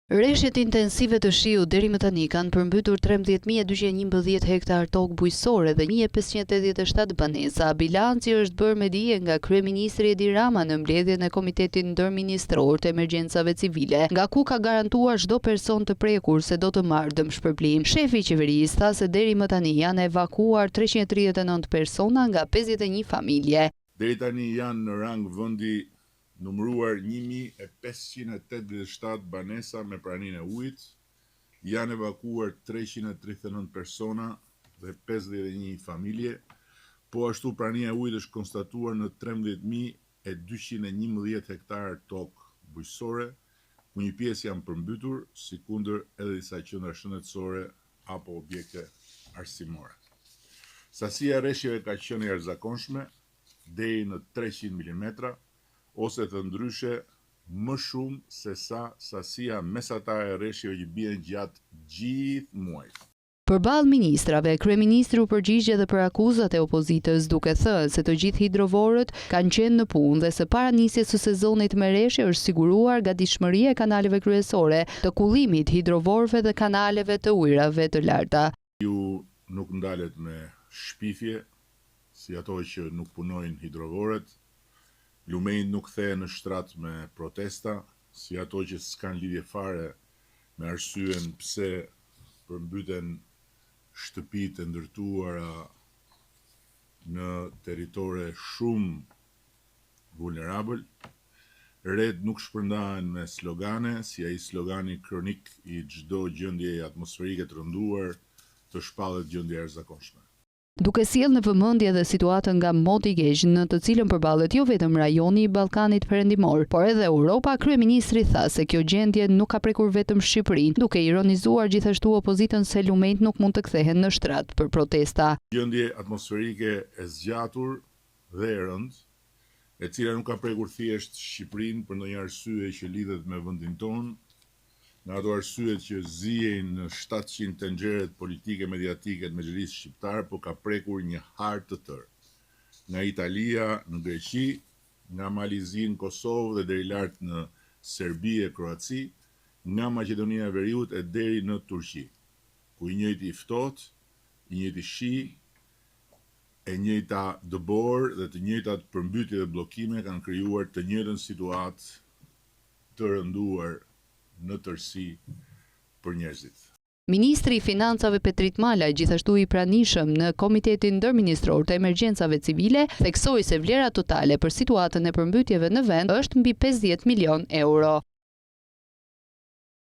Rreshjet intensive të shiut deri më tani kanë përmbytur 13.211 hektar tokë bujqësore dhe 1.587 banesa. Bilanci është bërë me dije nga kryeministri Edi Rama në mbledhjen e Komitetit Ndërministror të Emergjencave Civile, nga ku ka garantuar çdo person të prekur se do të marrë dëmshpërblim. Shefi i qeverisë tha se deri më tani janë evakuar 339 persona nga 51 familje. Deri tani janë në rang vendi numëruar 1.587 banesa me praninë e ujit, janë evakuar 339 persona dhe 51 familje, po ashtu prania e ujit është konstatuar në 13.211 hektar tokë bujqësore, ku një pjesë janë përmbytur, sikundër edhe disa qendra shëndetësore apo objekte arsimore. Sasia e rreshjeve ka qenë e jashtëzakonshme, deri në 300 mm, ose të ndryshe më shumë se sa sasia mesatare e rreshjeve që bien gjatë gjithë muajit. Përballë ministrave, kryeministri u përgjigj edhe për akuzat e opozitës, duke thënë se të gjithë hidrovorët kanë qenë në punë dhe së para nisjes së sezonit me rreshje është siguruar gatishmëria e kanaleve kryesore, të kullimit hidrovorëve dhe kanaleve të ujrave të larta. Ju nuk ndalet me shpifje, si ato që nuk punojnë hidrovorët. Lumejnë nuk kthehen në shtrat me protesta, si ato që s'kan lidhje fare me arsyen pse përmbyten shtëpitë e ndërtuara në territore shumë vulnerabël. Red nuk shpërndahen me slogane, si ai slogani kronik i çdo gjendje atmosferike të rënduar, të shpallet gjendje e jashtëzakonshme. Duke sjellë në vëmendje dhe situatën nga moti i keq në të cilën përballet jo vetëm rajoni i Ballkanit Perëndimor, por edhe Europa, kryeministri tha se kjo gjendje nuk ka prekur vetëm Shqipërinë, duke ironizuar gjithashtu opozitën se lumejt nuk mund të kthehen në shtrat për protesta. Gjendje atmosferike e zgjatur dhe e rëndë, e cila nuk ka prekur thjesht Shqipërinë për ndonjë arsye që lidhet me vendin tonë, nga ato arsyet që zihen në 700 tenxheret politike mediatike të Mexhelisë shqiptare, por ka prekur një hartë të tërë. Nga Italia në Greqi, nga Malizi në Kosovë dhe deri lart në Serbi e Kroaci, nga Maqedonia e Veriut e deri në Turqi, ku i njëjti i ftohtë, i njëjti shi, e njëjta dëbor dhe të njëjtat përmbytje dhe bllokime kanë krijuar të njëjtën situatë të rënduar në tërësi për njerëzit. Ministri i Financave Petrit Malaj, gjithashtu i pranishëm në Komitetin Ndërministror të Emergjencave Civile, theksoi se vlera totale për situatën e përmbytjeve në vend është mbi 50 milion euro.